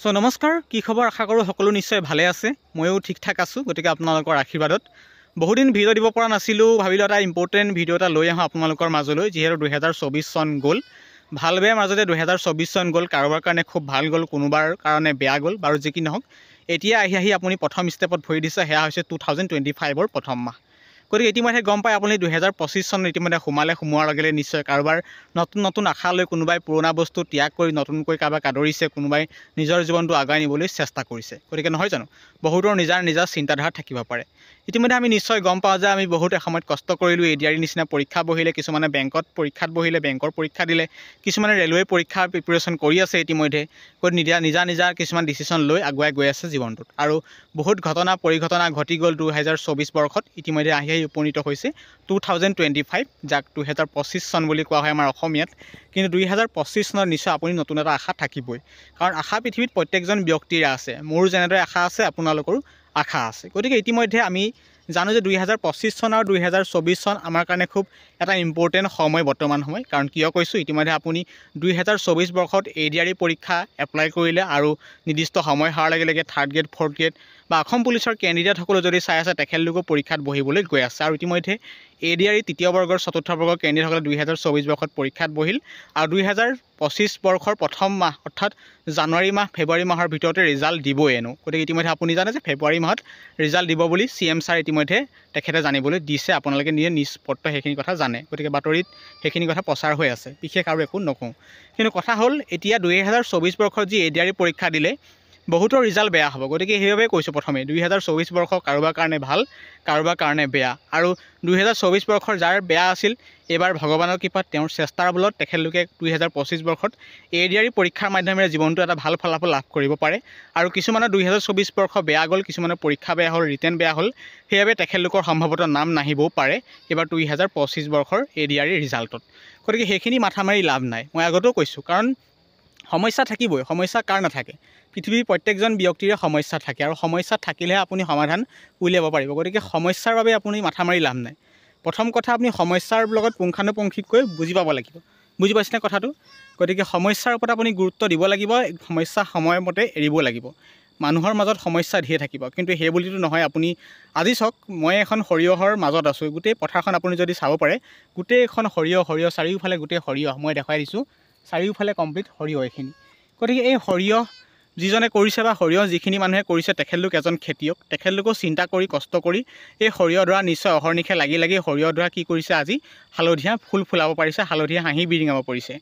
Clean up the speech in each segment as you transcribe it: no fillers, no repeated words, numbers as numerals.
So নমস্কাৰ, কি খবৰ? আশা কৰোঁ সকলো নিশ্চয় ভালে আছে। ময়ো ঠিক ঠাক আছোঁ, গতিকে আপোনালোকৰ আশীৰ্বাদত বহুদিন ভিডিঅ' দিব পৰা নাছিলোঁ। ভাবিলোঁ এটা ইম্পৰ্টেণ্ট ভিডিঅ' এটা লৈ আহোঁ আপোনালোকৰ মাজলৈ, যিহেতু 2024 চন গ'ল। ভাল বেয়াৰ মাজতে 2024 চন গ'ল। কাৰোবাৰ কাৰণে খুব ভাল গ'ল, কোনোবাৰ কাৰণে বেয়া গ'ল। বাৰু যি কি নহওক, এতিয়া আহি আপুনি প্ৰথম ষ্টেপত ভৰি দিছে, সেয়া হৈছে 2025ৰ প্ৰথম মাহ। গতিকে ইতিমধ্যে গম পায় আপুনি 2025 চন ইতিমধ্যে সোমোৱাৰ লগে নিশ্চয় কাৰোবাৰ নতুন আশা লৈ কোনোবাই পুৰণা বস্তু ত্যাগ কৰি নতুনকৈ কাৰোবাক আদৰিছে, কোনোবাই নিজৰ জীৱনটো আগুৱাই নিবলৈ চেষ্টা কৰিছে। গতিকে নহয় জানো, বহুতৰ নিজা চিন্তাধাৰা থাকিব পাৰে। ইতিমধ্যে আমি নিশ্চয় গম পাওঁ যে আমি বহুত এসময়ত কষ্ট কৰিলোঁ। এডিআৰই নিচিনা পৰীক্ষা বহিলে, কিছুমানে বেংকত পৰীক্ষাত বহিলে, বেংকৰ পৰীক্ষা দিলে, কিছুমানে ৰেলৱে পৰীক্ষাৰ প্ৰিপেৰেশ্যন কৰি আছে ইতিমধ্যে। গতিকে নিজা কিছুমান ডিচিশ্যন লৈ আগুৱাই গৈ আছে জীৱনটোত। আৰু বহুত পৰিঘটনা ঘটি গ'ল 2024 বৰ্ষত। ইতিমধ্যে আহি উপনীত হৈছে 2025, যাক 2025 চন বুলি কোৱা হয় আমাৰ অসমীয়াত। কিন্তু 2025 চনত নিশ্চয় আপুনি নতুন এটা আশা থাকিবই, কাৰণ আশা পৃথিৱীত প্ৰত্যেকজন ব্যক্তিৰে আছে। মোৰ যেনেদৰে আশা আছে, আপোনালোকৰো আশা আছে। গতিকে ইতিমধ্যে আমি জানো যে 2025 চন আৰু 2024 চন আমাৰ কাৰণে খুব এটা ইম্পৰ্টেণ্ট সময়, বৰ্তমান সময়। কাৰণ কিয় কৈছোঁ, ইতিমধ্যে আপুনি 2024 বৰ্ষত এডিআৰই পৰীক্ষা এপ্লাই কৰিলে আৰু নিৰ্দিষ্ট সময় হোৱাৰ লগে লগে 3rd গ্ৰেড 4th গ্ৰেড বা অসম পুলিচৰ কেণ্ডিডেটসকলে যদি চাই আছে, তেখেতলোকো পৰীক্ষাত বহিবলৈ গৈ আছে। আৰু ইতিমধ্যে এডিআৰই 3য় বৰ্গৰ 4ৰ্থ বৰ্গৰ কেণ্ডিডেটসকলে 2024 বৰ্ষত পৰীক্ষাত বহিল। আৰু 2025 বৰ্ষৰ প্ৰথম মাহ, অৰ্থাৎ জানুৱাৰী মাহ, ফেব্ৰুৱাৰী মাহৰ ভিতৰতে ৰিজাল্ট দিবই এনো। গতিকে ইতিমধ্যে আপুনি জানে যে ফেব্ৰুৱাৰী মাহত ৰিজাল্ট দিব বুলি CM ছাৰ ইতিমধ্যে তেখেতে জানিবলৈ দিছে। আপোনালোকে নিষ্পত্ত সেইখিনি কথা জানে। গতিকে বাতৰিত সেইখিনি কথা প্ৰচাৰ হৈ আছে, বিশেষ আৰু একো নকওঁ। কিন্তু কথা হ'ল, এতিয়া 2024 বৰ্ষত যি এডিআৰই পৰীক্ষা দিলে, বহুতৰ ৰিজাল্ট বেয়া হ'ব। গতিকে সেইবাবে কৈছোঁ, প্ৰথমে 2024 বৰ্ষ কাৰোবাৰ কাৰণে ভাল, কাৰোবাৰ কাৰণে বেয়া। আৰু 2024 বৰ্ষৰ যাৰ বেয়া আছিল, এইবাৰ ভগৱানৰ কৃপাত তেওঁৰ চেষ্টাৰ বলত তেখেতলোকে 2025 বৰ্ষত এডিআৰই পৰীক্ষাৰ মাধ্যমেৰে জীৱনটো এটা ভাল ফলাফল লাভ কৰিব পাৰে। আৰু কিছুমানৰ 2024 বৰ্ষ বেয়া গ'ল, কিছুমানৰ পৰীক্ষা বেয়া হ'ল, ৰিটেন বেয়া হ'ল, সেইবাবে তেখেতলোকৰ সম্ভৱতঃ নাম নাহিবও পাৰে এইবাৰ 2025 বৰ্ষৰ এডিআৰই ৰিজাল্টত। গতিকে সেইখিনি মাথা মাৰি লাভ নাই। মই আগতেও কৈছোঁ, কাৰণ সমস্যা থাকিবই। সমস্যা কাৰ নাথাকে? পৃথিৱীৰ প্ৰত্যেকজন ব্যক্তিৰে সমস্যা থাকে, আৰু সমস্যা থাকিলেহে আপুনি সমাধান উলিয়াব পাৰিব। গতিকে সমস্যাৰ বাবে আপুনি মাথা মাৰি লাভ নাই। প্ৰথম কথা, আপুনি সমস্যাৰ লগত পুংখানুপুংখিককৈ বুজি পাব লাগিব। বুজি পাইছেনে কথাটো? গতিকে সমস্যাৰ ওপৰত আপুনি গুৰুত্ব দিব লাগিব, সমস্যা সময়মতে এৰিব লাগিব। মানুহৰ মাজত সমস্যা ধেৰ থাকিব, কিন্তু সেই বুলিতো নহয়। আপুনি আজি চাওক, মই এখন সৰিয়হৰ মাজত আছোঁ। গোটেই পথাৰখন আপুনি যদি চাব পাৰে, গোটেইখন সৰিয়হ, চাৰিওফালে গোটেই সৰিয়হ। মই দেখুৱাই দিছোঁ, চাৰিওফালে কমপ্লিট সৰিয়হ এইখিনি। গতিকে এই সৰিয়হ যিজনে কৰিছে, বা সৰিয়হ যিখিনি মানুহে কৰিছে, তেখেতলোক এজন খেতিয়ক। তেখেতলোকেও চিন্তা কৰি, কষ্ট কৰি এই সৰিয়হডৰা নিশ্চয় অহৰ্নিশে লাগি সৰিয়হডৰা কি কৰিছে, আজি হালধীয়া ফুল ফুলাব পাৰিছে, হালধীয়া হাঁহি বিৰিঙাব পাৰিছে।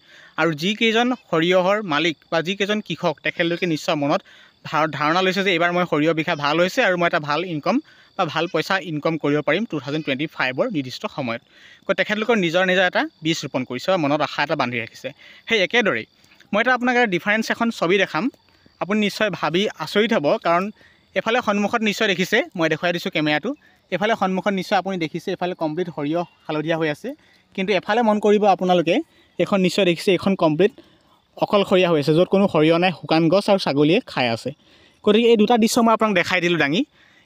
আৰু যিকেইজন সৰিয়হৰ মালিক বা যিকেইজন কৃষক, তেখেতলোকে নিশ্চয় মনত ধাৰণা লৈছে যে এইবাৰ মই সৰিয়হ বিঘা ভাল হৈছে, আৰু মই এটা ভাল ইনকম বা ভাল পইচা ইনকম কৰিব পাৰিম 2025ৰ নিৰ্দিষ্ট সময়ত। গতিকে তেখেতলোকৰ নিজৰ এটা বীজ ৰোপণ কৰিছে, বা মনত আশা এটা বান্ধি ৰাখিছে। সেই একেদৰেই মই আপোনাক এটা ডিফাৰেঞ্চ এখন ছবি দেখাম। আপুনি নিশ্চয় ভাবি আচৰিত হ'ব, কাৰণ এফালে সন্মুখত নিশ্চয় দেখিছে, মই দেখুৱাই দিছোঁ কেমেৰাটো। এফালে সন্মুখত নিশ্চয় আপুনি দেখিছে, এফালে কমপ্লিট সৰিয়হ হালধীয়া হৈ আছে। কিন্তু এফালে মন কৰিব আপোনালোকে, এইখন নিশ্চয় দেখিছে, এইখন কমপ্লিট অকলশৰীয়া হৈ আছে, য'ত কোনো সৰিয়হ নাই, শুকান গছ, আৰু ছাগলীয়ে খাই আছে। গতিকে এই দুটা দৃশ্য মই আপোনাক দেখাই দিলোঁ দাঙি।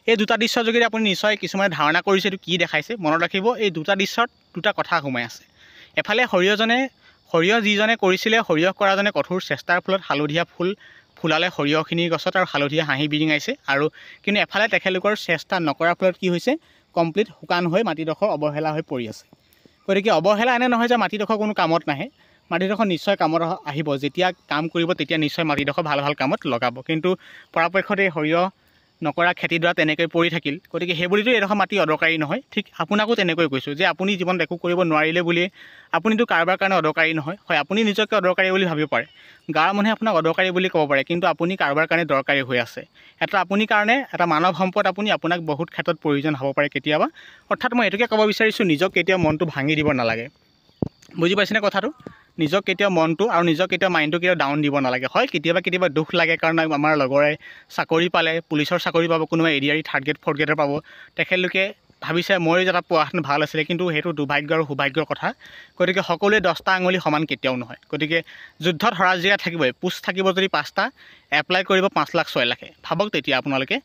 এই দুটা দৃশ্যৰ যোগেদি আপুনি নিশ্চয় কিছুমানে ধাৰণা কৰিছে এইটো কি দেখাইছে। মনত ৰাখিব, এই দুটা দৃশ্যত দুটা কথা সোমাই আছে। এফালে সৰিয়হ যিজনে কৰিছিলে, সৰিয়হ কৰাজনে কঠোৰ চেষ্টাৰ ফলত হালধীয়া ফুল ফুলালে সৰিয়হখিনিৰ গছত, আৰু হালধীয়া হাঁহি বিৰিঙাইছে। আৰু কিন্তু এফালে তেখেতলোকৰ চেষ্টা নকৰাৰ ফলত কি হৈছে, কমপ্লিট শুকান হৈ মাটিডোখৰ অৱহেলা হৈ পৰি আছে। গতিকে অৱহেলা এনে নহয় যে মাটিডোখৰ কোনো কামত নাহে। মাটিডোখৰ নিশ্চয় কামত আহিব। যেতিয়া কাম কৰিব, তেতিয়া নিশ্চয় মাটিডোখৰ ভাল কামত লগাব। কিন্তু পৰাপক্ষত এই সৰিয়হ নকৰা খেতিডৰা তেনেকৈ পৰি থাকিল। গতিকে সেই বুলিতো এইডোখৰ মাটি অদৰকাৰী নহয়। ঠিক আপোনাকো তেনেকৈ কৈছোঁ যে আপুনি জীৱনত একো কৰিব নোৱাৰিলে বুলিয়ে আপুনিতো কাৰোবাৰ কাৰণে অদৰকাৰী নহয়। হয়, আপুনি নিজকে অদৰকাৰী বুলি ভাবিব পাৰে, গাঁৱৰ মানুহে আপোনাক অদৰকাৰী বুলি ক'ব পাৰে, কিন্তু আপুনি কাৰোবাৰ কাৰণে দৰকাৰী হৈ আছে। আপুনি কাৰণে এটা মানৱ সম্পদ। আপোনাক বহুত ক্ষেত্ৰত প্ৰয়োজন হ'ব পাৰে কেতিয়াবা। অৰ্থাৎ মই এইটোকে ক'ব বিচাৰিছোঁ, নিজক কেতিয়াও মনটো ভাঙি দিব নালাগে। বুজি পাইছেনে কথাটো? নিজক কেতিয়াও মনটো আৰু নিজক কেতিয়াও মাইণ্ডটো কেতিয়াও ডাউন দিব নালাগে। হয়, কেতিয়াবা দুখ লাগে, কাৰণ আমাৰ লগৰে চাকৰি পালে, পুলিচৰ চাকৰি পাব, কোনোবাই এডিআৰই 3rd গ্ৰেড 4th গ্ৰেডৰ পাব। তেখেতলোকে ভাবিছে মই এটা পোৱাহেঁতেন ভাল আছিলে, কিন্তু সেইটো দুৰ্ভাগ্য আৰু সৌভাগ্যৰ কথা। গতিকে সকলোৱে 10টা আঙুলি সমান কেতিয়াও নহয়। গতিকে যুদ্ধত হৰা জিকা থাকিবই। পোষ্ট থাকিব যদি 5টা, এপ্লাই কৰিব 5 লাখ 6 লাখে। ভাবক তেতিয়া আপোনালোকে